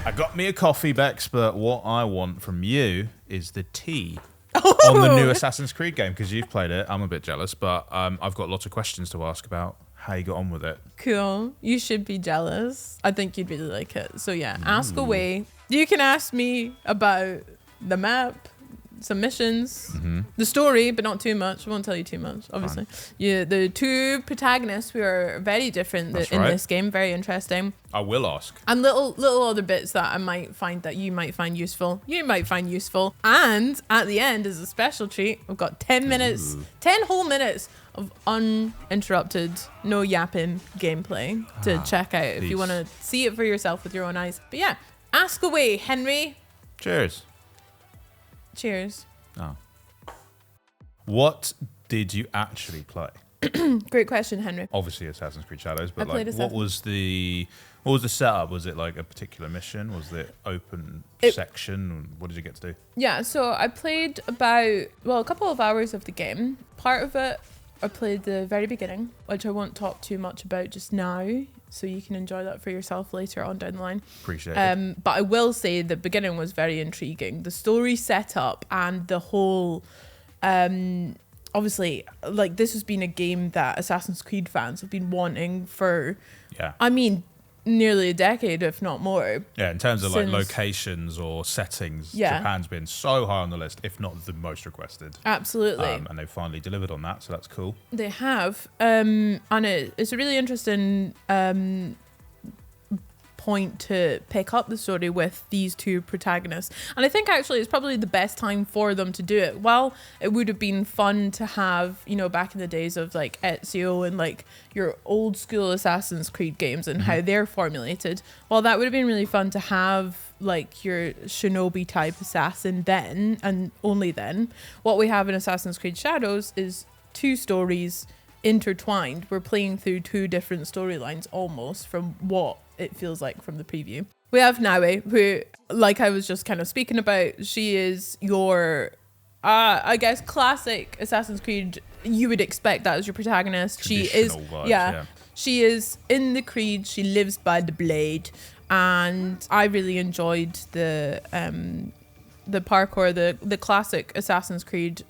I got me a coffee, Bex, but what I want from you is the tea on the new Assassin's Creed game, because you've played it. I'm a bit jealous, but I've got lots of questions to ask about how you got on with it. Cool. You should be jealous. I think you'd really like it. So yeah, ask away. You can ask me about the map, some missions, the story, but not too much. I won't tell you too much, obviously. Fine. Yeah, the two protagonists who are very different in this game, very interesting. I will ask. And little other bits that I might find that you might find useful. You might find useful. And at the end, as a special treat, we've got 10 minutes, 10 whole minutes of uninterrupted, no yapping gameplay to check out if you want to see it for yourself with your own eyes. But yeah, ask away, Henry. Cheers. Cheers. Oh. What did you actually play? Great question, Henry. Obviously Assassin's Creed Shadows, but played like, what was the setup? Was it like a particular mission? Was it open section? What did you get to do? Yeah, so I played a couple of hours of the game. Part of it, I played the very beginning, which I won't talk too much about just now, so you can enjoy that for yourself later on down the line. Appreciate it. But I will say the beginning was very intriguing. The story setup and the whole, obviously, like this has been a game that Assassin's Creed fans have been wanting for, nearly a decade, if not more. Yeah, in terms of like locations or settings, Japan's been so high on the list, if not the most requested. Absolutely. And they've finally delivered on that, so that's cool. They have. And it's a really interesting point to pick up the story with these two protagonists. And I think actually it's probably the best time for them to do it. While it would have been fun to have, back in the days of like Ezio and like your old school Assassin's Creed games and how they're formulated, while that would have been really fun to have like your shinobi type assassin then and only then, what we have in Assassin's Creed Shadows is two stories intertwined. We're playing through two different storylines almost from what it feels like from the preview. We have Naoe, who, like I was just kind of speaking about, she is your, I guess, classic Assassin's Creed. You would expect that as your protagonist. She is, vibes, she is in the Creed. She lives by the blade, and I really enjoyed the parkour, the classic Assassin's Creed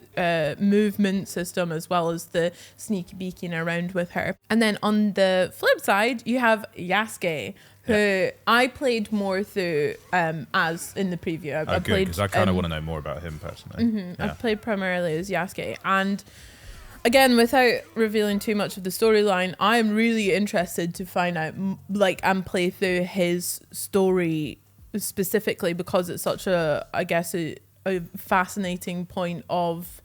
movement system, as well as the sneaky beaking around with her. And then on the flip side, you have Yasuke, who I played more through as in the preview. I played because I kind of want to know more about him personally. I've played primarily as Yasuke, and again, without revealing too much of the storyline, I am really interested to find out and play through his story specifically, because it's such a fascinating point of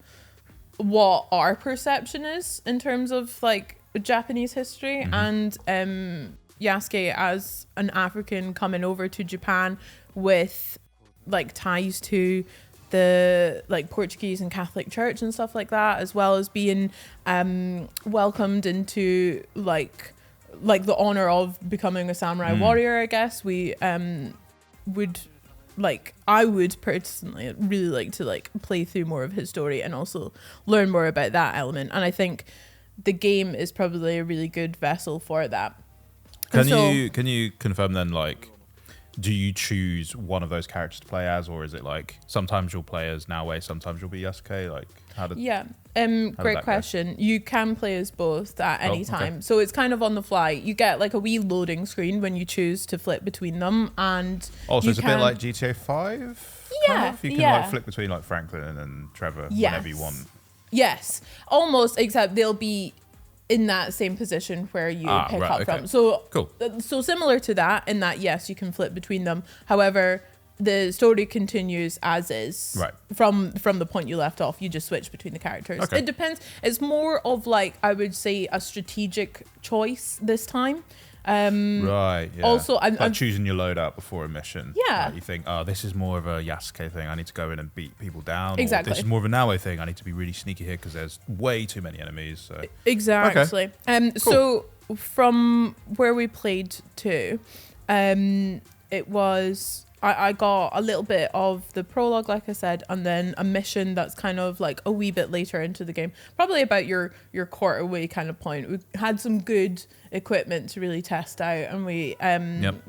what our perception is in terms of like Japanese history, and Yasuke as an African coming over to Japan with like ties to the like Portuguese and Catholic Church and stuff like that, as well as being welcomed into like the honor of becoming a samurai warrior. I guess we I would personally really like to like play through more of his story and also learn more about that element. And I think the game is probably a really good vessel for that. Can you confirm then, like, do you choose one of those characters to play as, or is it like sometimes you'll play as Naoe, sometimes you'll be Yasuke? Like, great question. You can play as both at any time. So it's kind of on the fly. You get like a wee loading screen when you choose to flip between them, and so it's a bit like GTA 5. Yeah, you can like flip between like Franklin and Trevor whenever you want. Yes, almost, except they'll be in that same position where you pick up from. So cool. So similar to that, in that yes, you can flip between them. However, the story continues as is. Right. From the point you left off, you just switch between the characters. Okay. It depends. It's more of like, I would say, a strategic choice this time. Right. Yeah. Also, I'm choosing your loadout before a mission. Yeah. Like you think, this is more of a Yasuke thing. I need to go in and beat people down. Exactly. Or this is more of a Naoe thing. I need to be really sneaky here because there's way too many enemies. So. Exactly. Okay. Cool. So from where we played to, it was. I got a little bit of the prologue, like I said, and then a mission that's kind of like a wee bit later into the game, probably about your quarter way kind of point. We had some good equipment to really test out, and we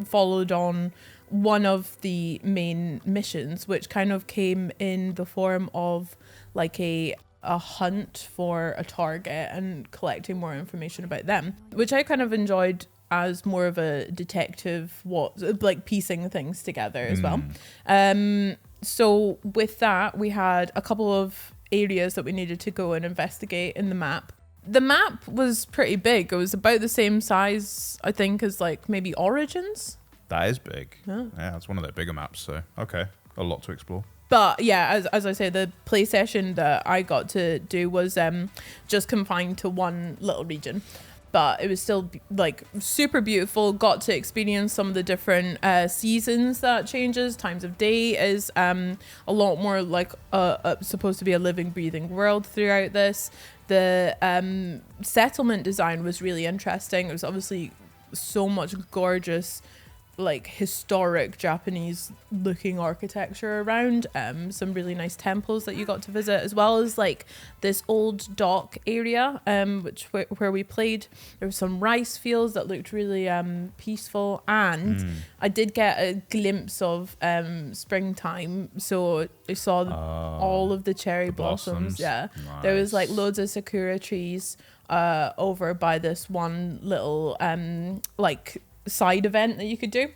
followed on one of the main missions, which kind of came in the form of like a hunt for a target and collecting more information about them, which I kind of enjoyed as more of a detective, like piecing things together as well. So with that, we had a couple of areas that we needed to go and investigate in the map. The map was pretty big. It was about the same size, I think, as like maybe Origins. That is big. Yeah, it's one of their bigger maps. So, okay, a lot to explore. But yeah, as I say, the play session that I got to do was just confined to one little region. But it was still like super beautiful. Got to experience some of the different seasons that changes. Times of day is a lot more like supposed to be a living, breathing world throughout this. The settlement design was really interesting. It was obviously so much gorgeous, like historic Japanese looking architecture around, some really nice temples that you got to visit, as well as like this old dock area, where we played. There were some rice fields that looked really peaceful, and I did get a glimpse of springtime, so I saw all of the cherry blossoms. Yeah, nice. There was like loads of sakura trees over by this one little like side event that you could do.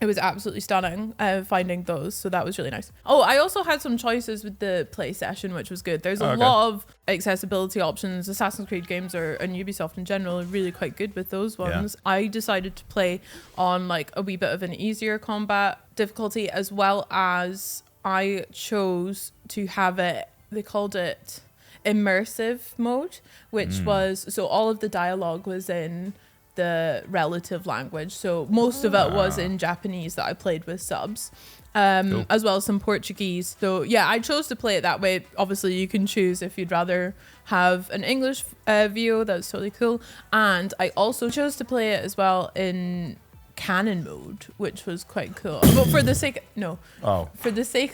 It was absolutely stunning finding those, so that was really nice. Oh, I also had some choices with the play session, which was good. There's a lot of accessibility options. Assassin's Creed games and Ubisoft in general are really quite good with those ones. Yeah. I decided to play on like a wee bit of an easier combat difficulty, as well as I chose to have it, they called it immersive mode, which was, so all of the dialogue was in the relative language, so most of it was in Japanese that I played with subs, cool. As well as some Portuguese. So yeah, I chose to play it that way. Obviously you can choose if you'd rather have an English view. That's totally cool. And I also chose to play it as well in canon mode, which was quite cool. But for the sake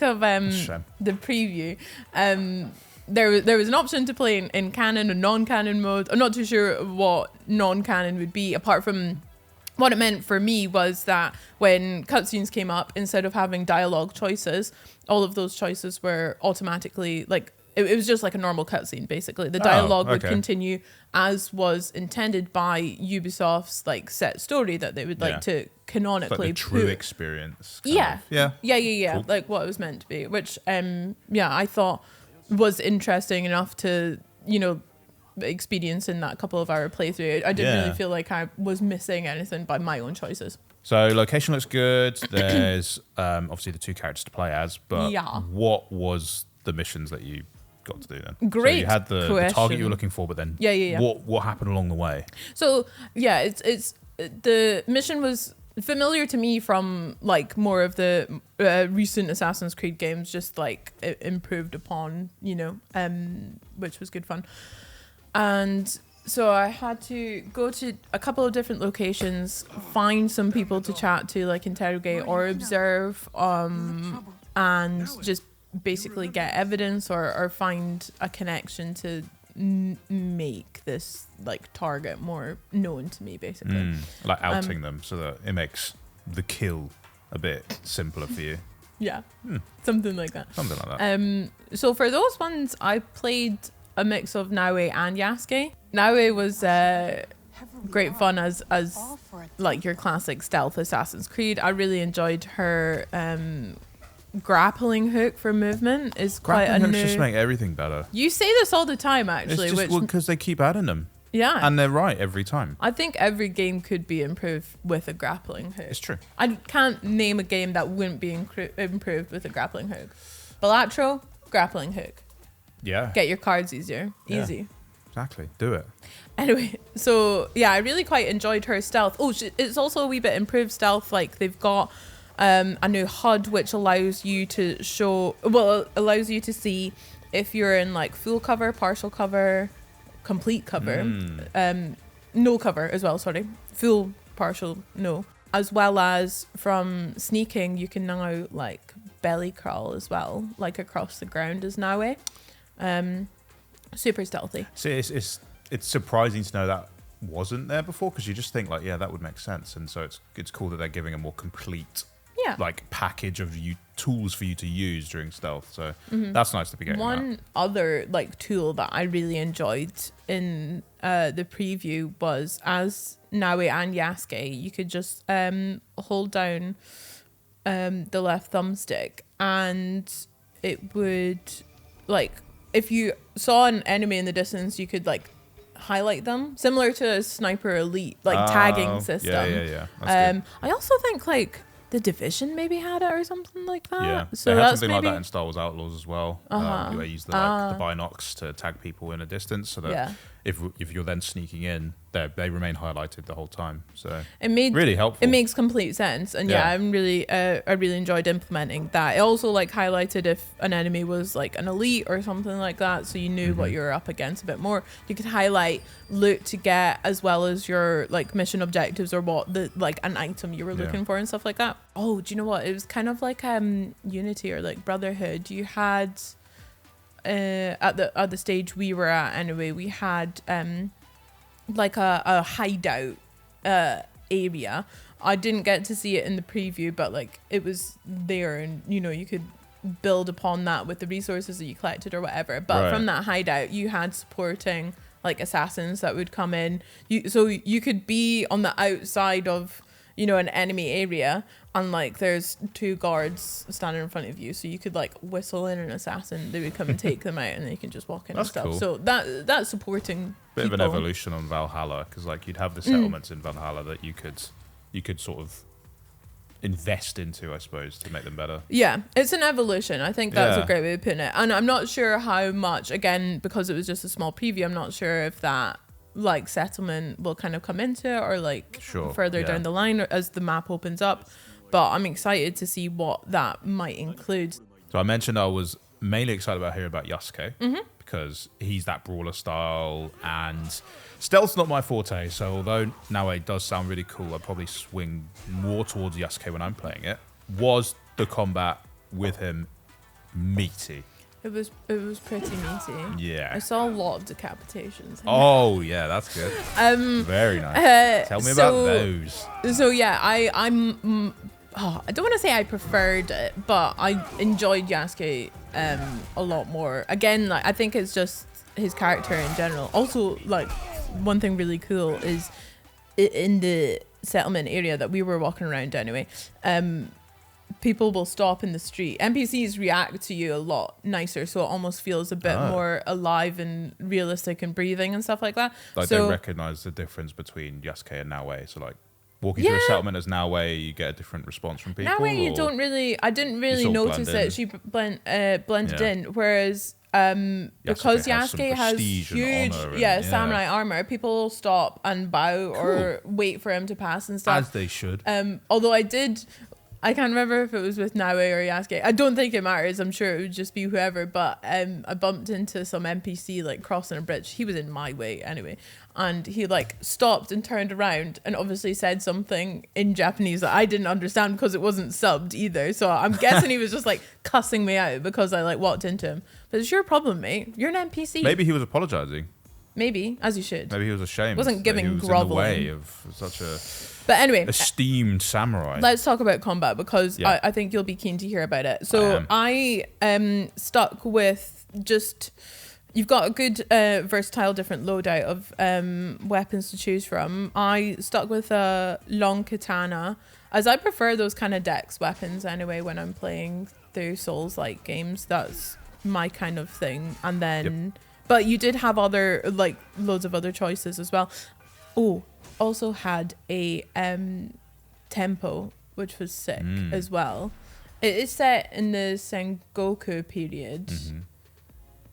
of the preview, there was an option to play in canon and non-canon mode. I'm not too sure what non-canon would be, apart from what it meant for me was that when cutscenes came up, instead of having dialogue choices, all of those choices were automatically like, it was just like a normal cutscene basically. The dialogue would continue as was intended by Ubisoft's like set story that they would like to canonically, like the true experience. Yeah. Cool. Like what it was meant to be, which I thought was interesting enough to, experience in that couple of hour playthrough. I didn't really feel like I was missing anything by my own choices. So location looks good. There's obviously the two characters to play as, but what was the missions that you got to do then? Great. So you had the target you were looking for, but then what happened along the way? So it's the mission was familiar to me from like more of the recent Assassin's Creed games, just like improved upon, which was good fun. And so I had to go to a couple of different locations, find some people to chat to, like interrogate or observe, and just basically get evidence or find a connection to make this like target more known to me, basically. Like outing them so that it makes the kill a bit simpler for you. Yeah, something like that. Something like that. So for those ones, I played a mix of Naoe and Yasuke. Naoe was great fun as like your classic stealth Assassin's Creed. I really enjoyed her grappling hook for movement. Is quite a new. Just make everything better. You say this all the time, actually. It's just because they keep adding them. Yeah. And they're right every time. I think every game could be improved with a grappling hook. It's true. I can't name a game that wouldn't be improved with a grappling hook. Balatro, grappling hook. Yeah. Get your cards easier. Yeah. Easy. Exactly. Do it. Anyway, so yeah, I really quite enjoyed her stealth. Oh, it's also a wee bit improved stealth. Like they've got a new HUD which allows you to allows you to see if you're in like full cover, partial cover, complete cover, no cover as well, sorry. Full, partial, no. As well as from sneaking, you can now like belly crawl as well, like across the ground as Naoe. Super stealthy. See, it's surprising to know that wasn't there before, because you just think like, yeah, that would make sense, and so it's cool that they're giving a more complete like package of tools for you to use during stealth. So that's nice to be getting One other like tool that I really enjoyed in the preview was, as Naoe and Yasuke, you could just hold down the left thumbstick, and it would, like, if you saw an enemy in the distance, you could like highlight them, similar to a Sniper Elite like tagging system. Yeah. That's good. I also think like The Division maybe had it or something like that. Yeah, So they had that's something maybe like that in Star Wars Outlaws as well. Where you use the binocs to tag people in a distance, so that if you're then sneaking in, they remain highlighted the whole time. So it made really helpful. It makes complete sense, and I really enjoyed implementing that. It also like highlighted if an enemy was like an elite or something like that, so you knew what you were up against a bit more. You could highlight loot to get, as well as your like mission objectives, or what the like an item you were looking for and stuff like that. Oh, do you know what? It was kind of like Unity or like Brotherhood. You had at the stage we were at anyway, we had like a hideout area. I didn't get to see it in the preview, but like it was there, and you know, you could build upon that with the resources that you collected or whatever. But from that hideout, you had supporting like assassins that would come in. So you could be on the outside of, you know, an enemy area, and like there's two guards standing in front of you, so you could like whistle in an assassin, they would come and take them out, and they can just walk in. That's and stuff. cool. So that's supporting Bit people. of an evolution on Valhalla, because like you'd have the settlements in Valhalla that you could sort of invest into, I suppose, to make them better. Yeah, it's an evolution. I think that's a great way of putting it. And I'm not sure how much, again, because it was just a small preview, I'm not sure if that like settlement will kind of come into it, or like further down the line, or as the map opens up. But I'm excited to see what that might include. So I mentioned I was mainly excited about hearing about Yasuke, because he's that brawler style, and stealth's not my forte. So although Naoe does sound really cool, I'd probably swing more towards Yasuke when I'm playing it. Was the combat with him meaty? It was pretty meaty. Yeah. I saw a lot of decapitations. Oh yeah, that's good. Very nice. Tell me about those. So yeah, I don't want to say I preferred it, but I enjoyed Yasuke a lot more. Again, like I think it's just his character in general. Also, like one thing really cool is in the settlement area that we were walking around anyway, people will stop in the street. NPCs react to you a lot nicer, so it almost feels a bit more alive and realistic and breathing and stuff like that. Like they recognize the difference between Yasuke and Naoe. So like walking through a settlement as Naoe, you get a different response from people. Naoe, you don't really. I didn't really notice it. She blended in, whereas because Yasuke has huge samurai armor, people stop and bow or wait for him to pass and stuff, as they should. Although I can't remember if it was with Naoe or Yasuke. I don't think it matters. I'm sure it would just be whoever. But I bumped into some NPC like crossing a bridge. He was in my way anyway. And he like stopped and turned around and obviously said something in Japanese that I didn't understand because it wasn't subbed either. So I'm guessing he was just like cussing me out because I like walked into him. But it's your problem, mate. You're an NPC. Maybe he was apologizing. Maybe, as you should. Maybe he was ashamed. Wasn't giving he was groveling. in the way of such a but anyway, esteemed samurai. Let's talk about combat, because I think you'll be keen to hear about it. So I stuck with just, you've got a good versatile different loadout of weapons to choose from. I stuck with a long katana, as I prefer those kind of dex weapons anyway when I'm playing through Souls-like games. That's my kind of thing. And then but you did have other, like, loads of other choices as well. Oh, also had a tempo, which was sick as well. It is set in the Sengoku period,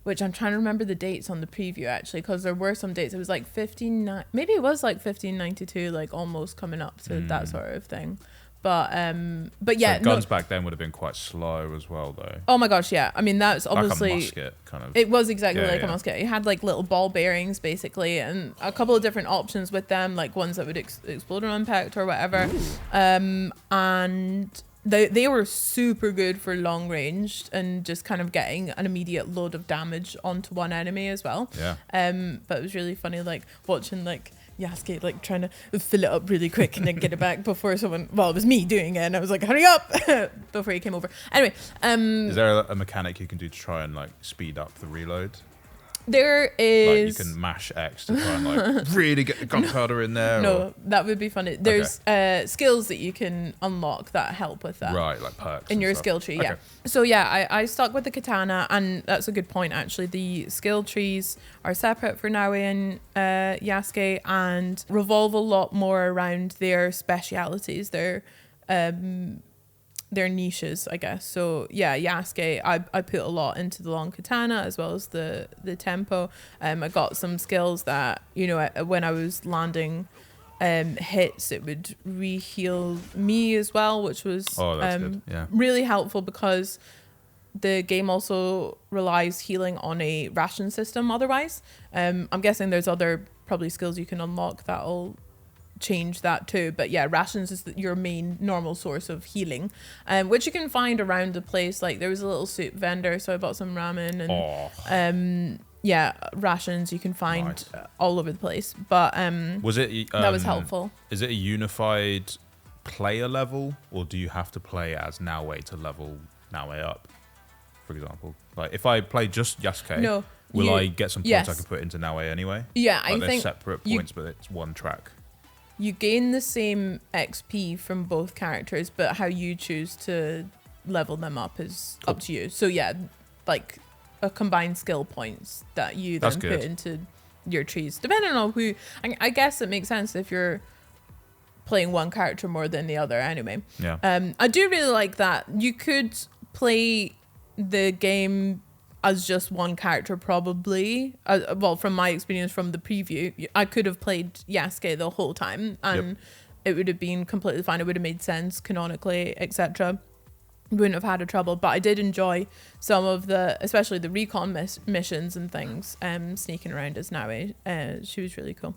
which I'm trying to remember the dates on the preview, actually, because there were some dates. It was like 1592, like almost coming up to that sort of thing. But yeah, so guns back then would have been quite slow as well, though. Oh my gosh, yeah. I mean, that's obviously like a musket kind of. It was exactly like a musket. It had like little ball bearings basically, and a couple of different options with them, like ones that would explode on impact or whatever. And they were super good for long range and just kind of getting an immediate load of damage onto one enemy as well. Yeah. But it was really funny, like watching like Yasuke like trying to fill it up really quick and then get it back before someone. Well, it was me doing it, and I was like, "Hurry up!" before he came over. Anyway, is there a mechanic you can do to try and like speed up the reload? There is. Like you can mash X to try and like really get the gunpowder in there. No, that would be funny. There's skills that you can unlock that help with that. Right, like perks. In your stuff. skill tree, Okay. yeah. So yeah, I stuck with the katana, and that's a good point actually. The skill trees are separate for Naoe and Yasuke, and revolve a lot more around their specialities, their niches, I guess. So yeah, Yasuke, I put a lot into the long katana as well as the tempo. I got some skills that, you know, when I was landing hits, it would re-heal me as well, which was good. Yeah. really helpful because the game also relies healing on a ration system otherwise. I'm guessing there's other probably skills you can unlock that'll change that too, but yeah, rations is your main normal source of healing, which you can find around the place. Like there was a little soup vendor, so I bought some ramen and yeah, rations you can find all over the place. But was it that was helpful. Is it a unified player level, or do you have to play as Naoe to level Naoe up? For example, like if I play just Yasuke, will I get some points I can put into Naoe anyway? Yeah, like I think separate points, but it's one track. You gain the same XP from both characters, but how you choose to level them up is up to you. So yeah, like a combined skill points that you then put into your trees, depending on who. I guess it makes sense if you're playing one character more than the other anyway. Yeah. I do really like that. You could play the game as just one character probably. Well, from my experience from the preview, I could have played Yasuke the whole time and it would have been completely fine. It would have made sense canonically, etc. Wouldn't have had a trouble. But I did enjoy some of the, especially the recon missions and things, sneaking around as Naoe. She was really cool.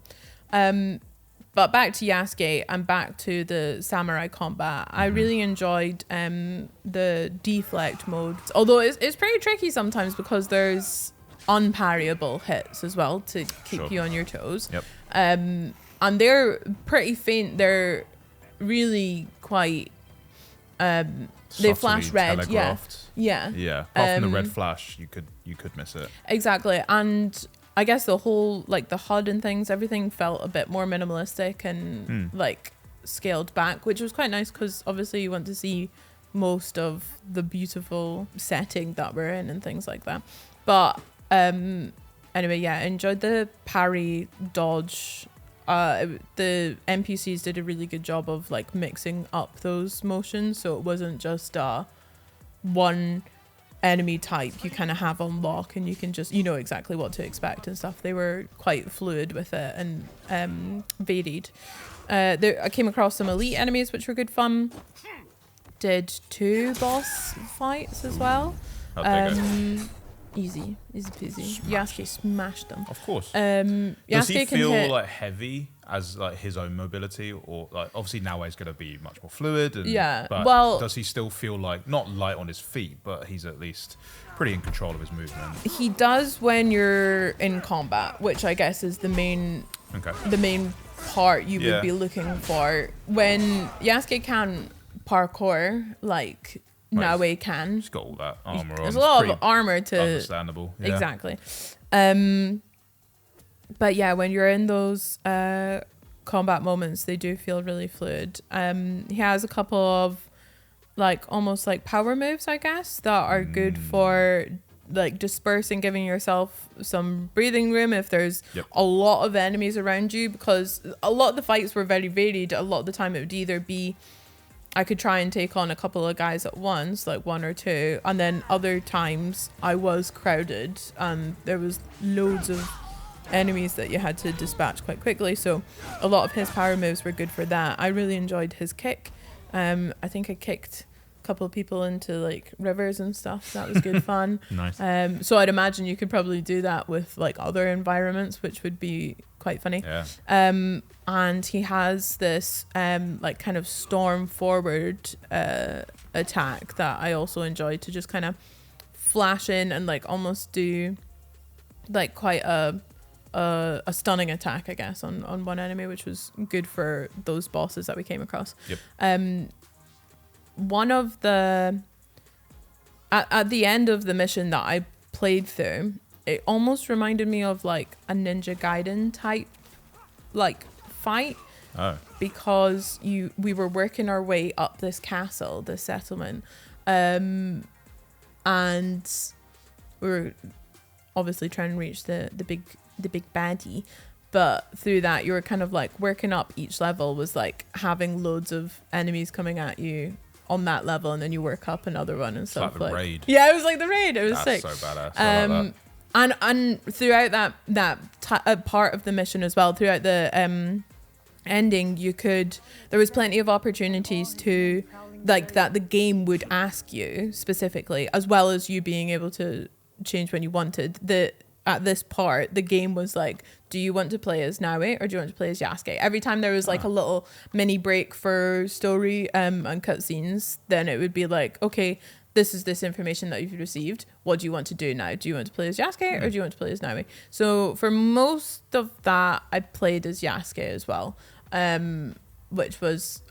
But back to Yasuke and back to the samurai combat. I really enjoyed the deflect mode. Although it's pretty tricky sometimes because there's unparryable hits as well to keep you on your toes. Yep. And they're pretty faint. They're really quite... they flash red. Telegraphed. Yeah. Apart from the red flash, you could miss it. Exactly. And I guess the whole, like the HUD and things, everything felt a bit more minimalistic and like scaled back, which was quite nice because obviously you want to see most of the beautiful setting that we're in and things like that. But anyway, yeah, I enjoyed the parry dodge. The NPCs did a really good job of like mixing up those motions, so it wasn't just one enemy type you kind of have on lock and you can just, you know exactly what to expect and stuff. They were quite fluid with it and varied. I came across some elite enemies which were good fun. Did 2 boss fights as well. Easy peasy. Yasuke smashed them. Of course. Yasuke Does he can feel hit like heavy as like his own mobility, or like obviously Naoe's going to be much more fluid? And, Yeah, But well, does he still feel like not light on his feet, but he's at least pretty in control of his movement? he does when you're in combat, which I guess is the main part you would be looking for. When Yasuke can parkour like Naoe can. He's got all that armor on. There's a lot of armor to... Understandable. Yeah. Exactly. But yeah, when you're in those combat moments, they do feel really fluid. He has a couple of like almost like power moves, I guess, that are good for like dispersing, giving yourself some breathing room if there's a lot of enemies around you, because a lot of the fights were very varied. A lot of the time it would either be I could try and take on a couple of guys at once, like 1 or 2, and then other times I was crowded and there was loads of enemies that you had to dispatch quite quickly. So a lot of his power moves were good for that. I really enjoyed his kick. I think I kicked a couple of people into like rivers and stuff. That was good fun. Nice. So I'd imagine you could probably do that with like other environments, which would be quite funny. Yeah. And he has this like kind of storm forward attack that I also enjoyed, to just kind of flash in and like almost do like quite a a stunning attack, I guess, on one enemy, which was good for those bosses that we came across. Yep. One of the at the end of the mission that I played through, it almost reminded me of like a Ninja Gaiden type like fight. Oh. Because we were working our way up this castle, this settlement, and we were obviously trying to reach the big baddie. But through that, you were kind of like working up. Each level was like having loads of enemies coming at you on that level, and then you work up another one and stuff. Like the raid. Yeah, it was like the raid. It was sick. That's so badass. I like that. And throughout that part of the mission as well, throughout the ending, there was plenty of opportunities to like that the game would ask you specifically, as well as you being able to change when you wanted. At this part, the game was like, do you want to play as Naoe or do you want to play as Yasuke? Every time there was like a little mini break for story and cutscenes, then it would be like, okay, this is this information that you've received. What do you want to do now? Do you want to play as Yasuke or do you want to play as Naoe? So for most of that, I played as Yasuke as well, which was,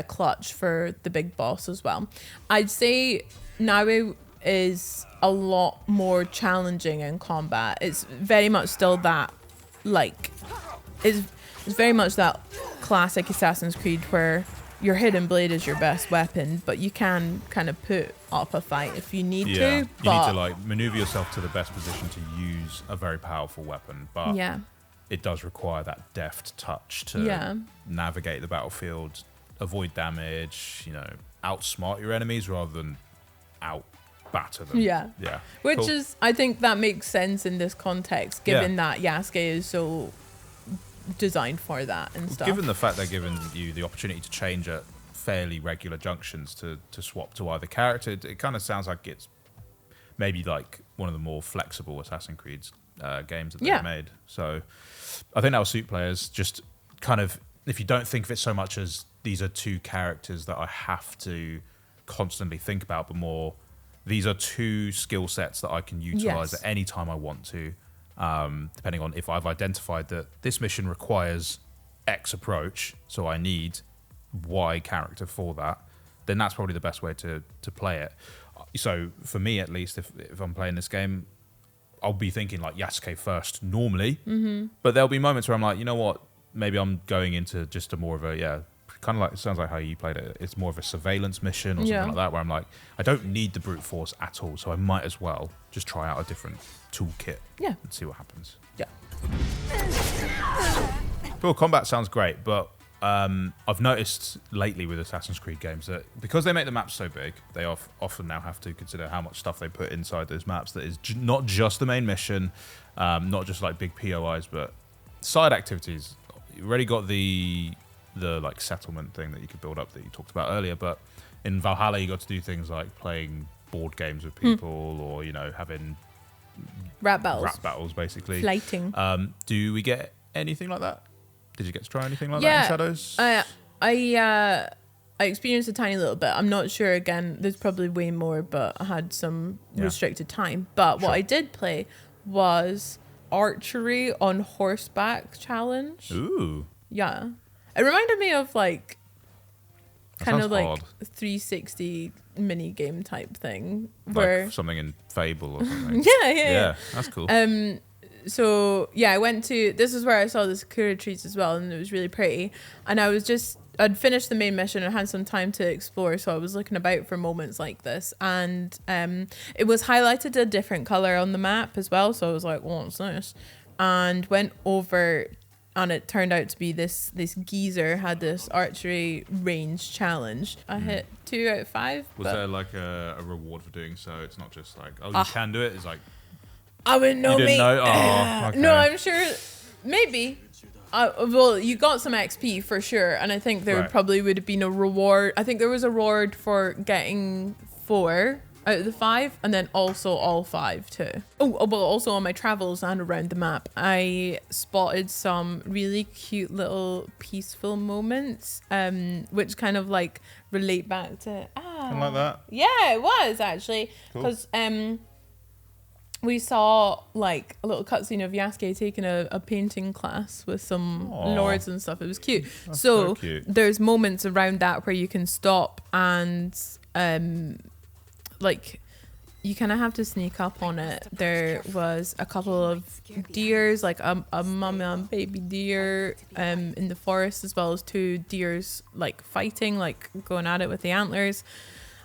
clutch for the big boss as well. I'd say Naoe is a lot more challenging in combat. It's very much still that, like, it's very much that classic Assassin's Creed where your hidden blade is your best weapon, but you can kind of put up a fight if you need to. You need to like maneuver yourself to the best position to use a very powerful weapon, but it does require that deft touch to navigate the battlefield, avoid damage, outsmart your enemies rather than batter them. Yeah. Which cool. is, I think that makes sense in this context, given that Yasuke is so designed for that and stuff. Given the fact they're giving you the opportunity to change at fairly regular junctions to swap to either character, it kind of sounds like it's maybe like one of the more flexible Assassin's Creed games that they've made. So I think that will suit players. Just kind of, if you don't think of it so much as these are two characters that I have to constantly think about, but more these are two skill sets that I can utilize at any time I want to, depending on if I've identified that this mission requires X approach, so I need Y character for that, then that's probably the best way to play it. So for me, at least, if I'm playing this game, I'll be thinking like Yasuke first normally, but there'll be moments where I'm like, you know what, maybe I'm going into just a more of a, kind of like, it sounds like how you played it. It's more of a surveillance mission or something like that, where I'm like, I don't need the brute force at all, so I might as well just try out a different toolkit and see what happens. Well, combat sounds great, but I've noticed lately with Assassin's Creed games that because they make the maps so big, they often now have to consider how much stuff they put inside those maps that is not just the main mission, not just like big POIs, but side activities. You've already got the like settlement thing that you could build up that you talked about earlier, but in Valhalla you got to do things like playing board games with people or having rap battles basically, flighting. Do we get anything like that? Did you get to try anything like that in Shadows? I experienced a tiny little bit. I'm not sure, again, there's probably way more, but I had some restricted time. But what I did play was archery on horseback challenge. Ooh. Yeah. It reminded me of like kind of like odd. 360 mini game type thing, where like something in Fable or something. Yeah, that's cool. So I went to, this is where I saw the Sakura trees as well, and it was really pretty. And I'd finished the main mission and had some time to explore, so I was looking about for moments like this, and it was highlighted a different color on the map as well, so I was like, what's this? And went over, and it turned out to be this geezer had this archery range challenge. I hit 2 out of 5. Was there like a reward for doing so? It's not just like, you can do it. It's like, I wouldn't know. You didn't know? Oh, okay. No, I'm sure. Maybe. Well, you got some XP for sure, and I think there probably would have been a reward. I think there was a reward for getting 4 out of the 5, and then also all 5 too. Oh, well, also on my travels and around the map, I spotted some really cute little peaceful moments, which kind of like relate back to Something like that. Yeah, it was actually, because we saw like a little cutscene of Yasuke taking a painting class with some lords and stuff. It was cute. That's So cute. there's moments around that where you can stop and like you kind of have to sneak up on it. There was a couple of deers, like a mama and baby deer in the forest, as well as 2 deers like fighting, like going at it with the antlers.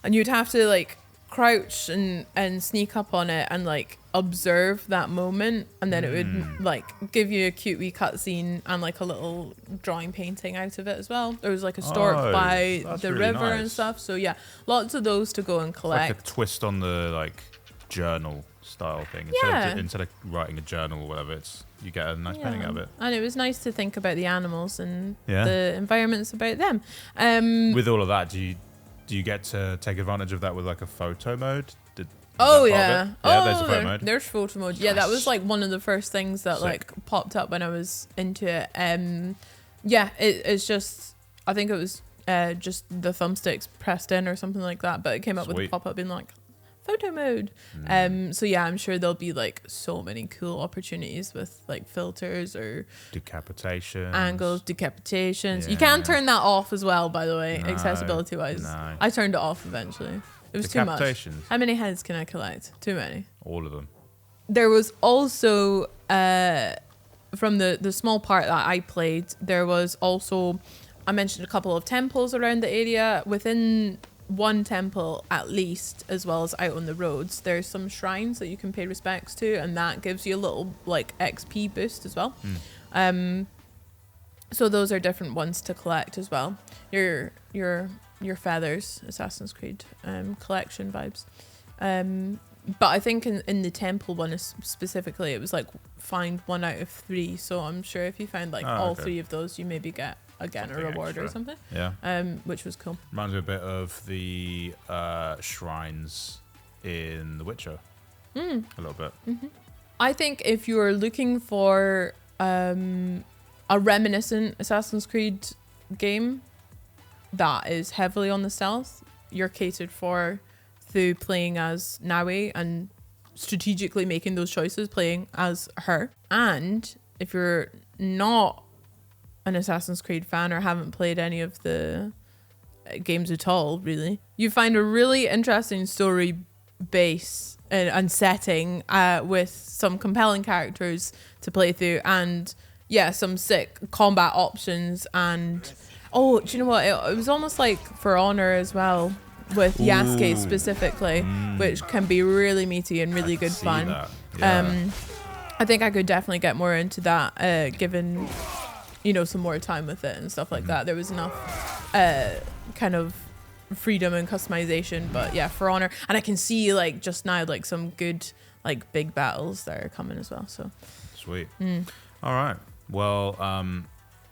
And you'd have to like crouch and sneak up on it and like observe that moment, and then it would like give you a cute wee cutscene and like a little drawing painting out of it as well. There was like a stork by the really river and nice. stuff. So yeah, lots of those to go and collect. Like a twist on the like journal style thing. Instead of writing a journal or whatever, you get a nice painting out of it. And it was nice to think about the animals and Yeah. the environments about them. With all of that, do you get to take advantage of that with like a photo mode? Oh that part yeah. of it? Yeah, there's a photo there- mode. There's photo mode. Yeah, that was Nice. like one of the first things that Sick. like popped up when I was into it. Yeah, it's just I think it was just the thumbsticks pressed in or something like that, but it came up with a Sweet. pop-up being like photo mode. So yeah, I'm sure there'll be like so many cool opportunities with like filters or Decapitation. angles, decapitations. You Yeah. can't turn that off as well, by the way, No, accessibility wise. no. I turned it off eventually. It was too much. Decapitations. How many heads can I collect? Too many. All of them. There was also from the small part that I played, there was also, I mentioned a couple of temples around the area. Within one temple at least, as well as out on the roads, there's some shrines that you can pay respects to, and that gives you a little like XP boost as well. So those are different ones to collect as well. Your feathers, Assassin's Creed collection vibes. But I think in the temple one specifically, it was like find 1 out of 3. So I'm sure if you find like all okay. 3 of those, you maybe get again Something a reward or extra. something. Yeah. Which was cool. Reminds me a bit of the shrines in The Witcher. A little bit. I think if you're looking for a reminiscent Assassin's Creed game that is heavily on the stealth, you're catered for through playing as Naoe and strategically making those choices, playing as her. And if you're not an Assassin's Creed fan or haven't played any of the games at all, really, you find a really interesting story base and setting with some compelling characters to play through, and yeah, some sick combat options. And oh, do you know what? It was almost like For Honor as well, with Yasuke specifically, which can be really meaty and really good fun. Yeah. I think I could definitely get more into that, given some more time with it and stuff like that. There was enough kind of freedom and customization, but yeah, For Honor. And I can see like just now like some good like big battles that are coming as well. So Sweet. All right. Well,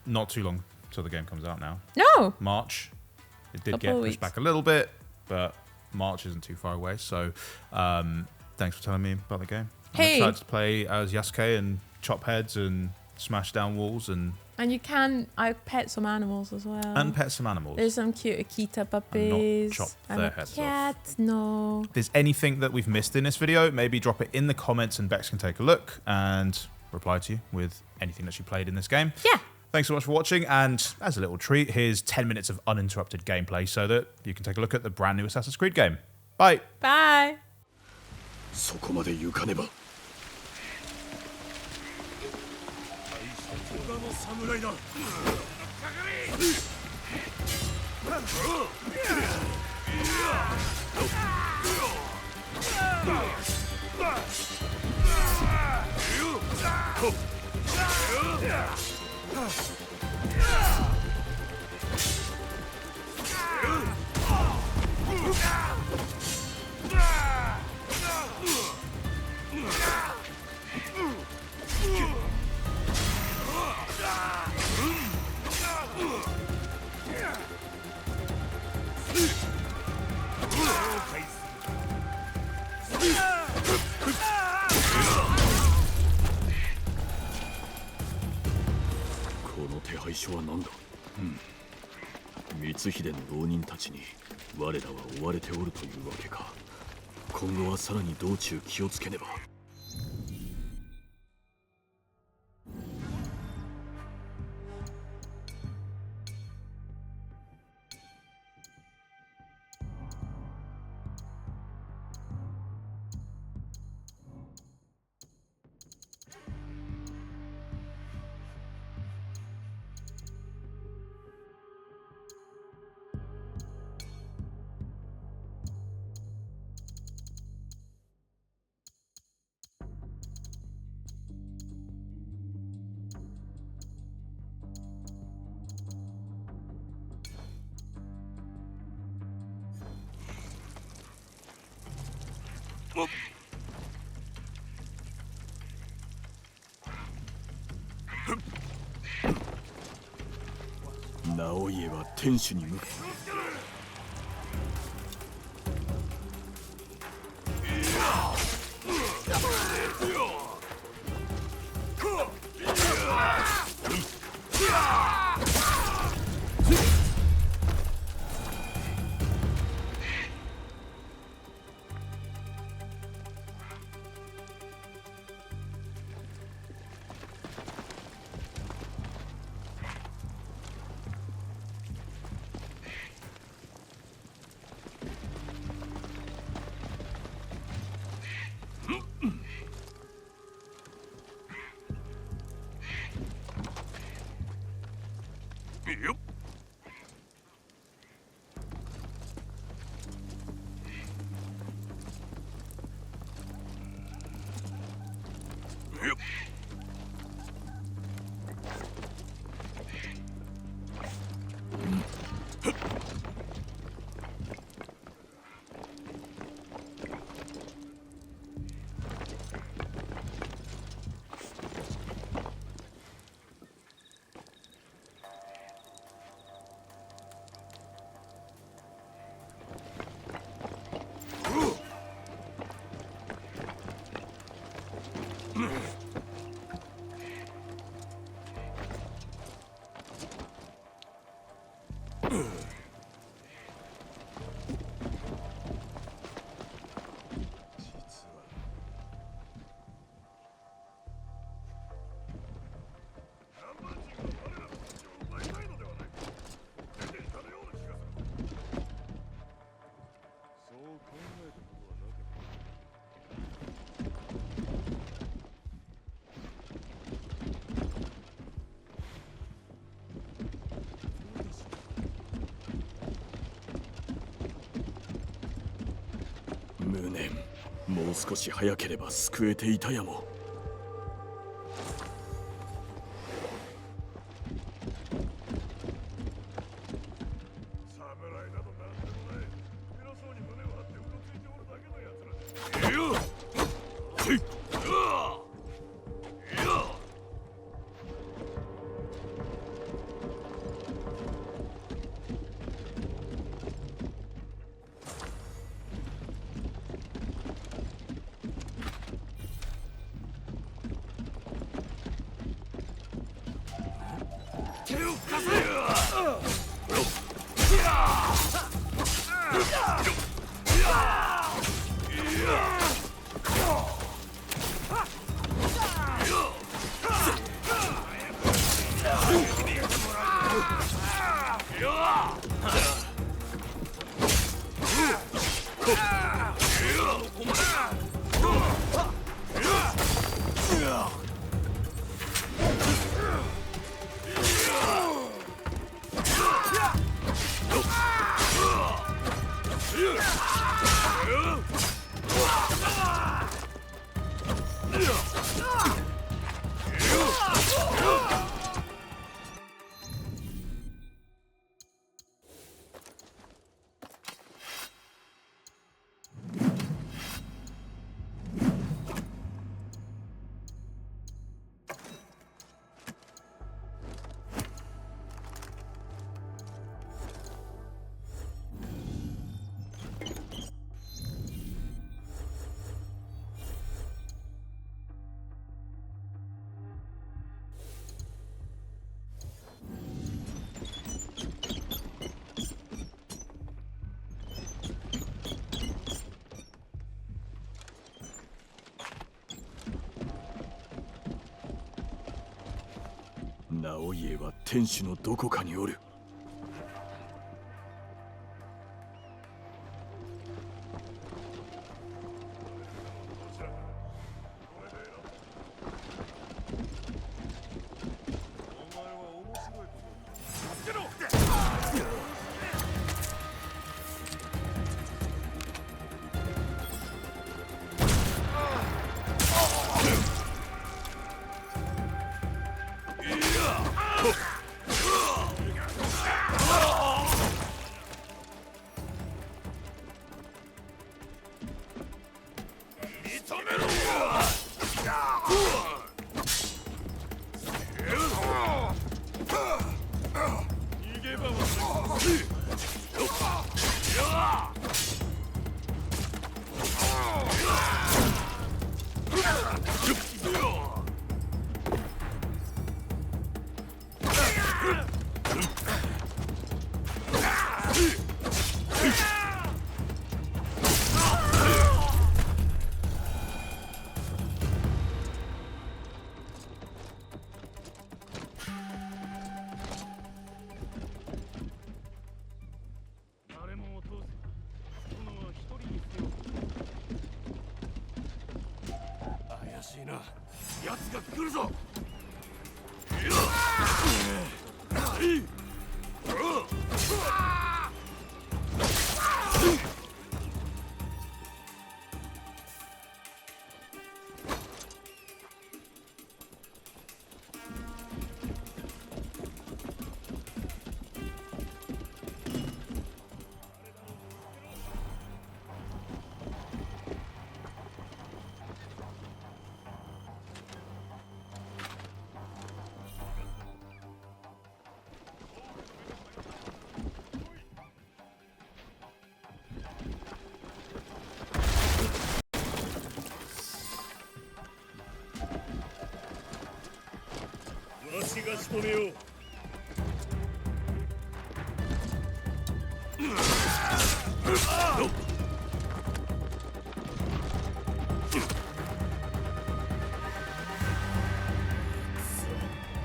not too long till the game comes out now. no, March. It did Couple get of pushed weeks. back a little bit, but March isn't too far away. So thanks for telling me about the game. I'm Hey. excited to play as Yasuke and chop heads and smash down walls and I pet some animals as well. pet some animals. There's some cute Akita puppies. chop I'm their a heads off. cat. No. If there's anything that we've missed in this video, maybe drop it in the comments and Bex can take a look and reply to you with anything that she played in this game. Yeah. Thanks so much for watching, and as a little treat, here's 10 minutes of uninterrupted gameplay so that you can take a look at the brand new Assassin's Creed game. Bye! Bye. そこまで行かねば他の侍だこの手配書は何だ光秀の浪人たちに我らは追われておるというわけか今後はさらに道中気をつけねば直家は天守に向かよっよっ無念、もう少し早ければ救えていたやも。侍などなんでもない。偉そうに胸を張ってうろついておるだけのやつら。よっ、せい、手を貸せ。直家は天守のどこかにおる。な奴が来るぞ。わしが仕留めよう。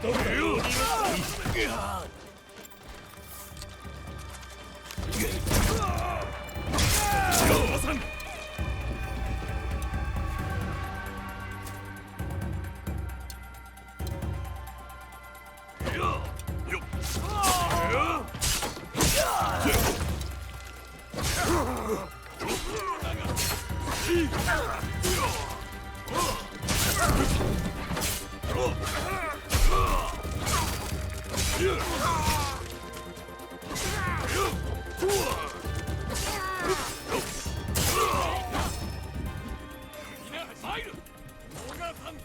どこだよ。逃がさんぞ。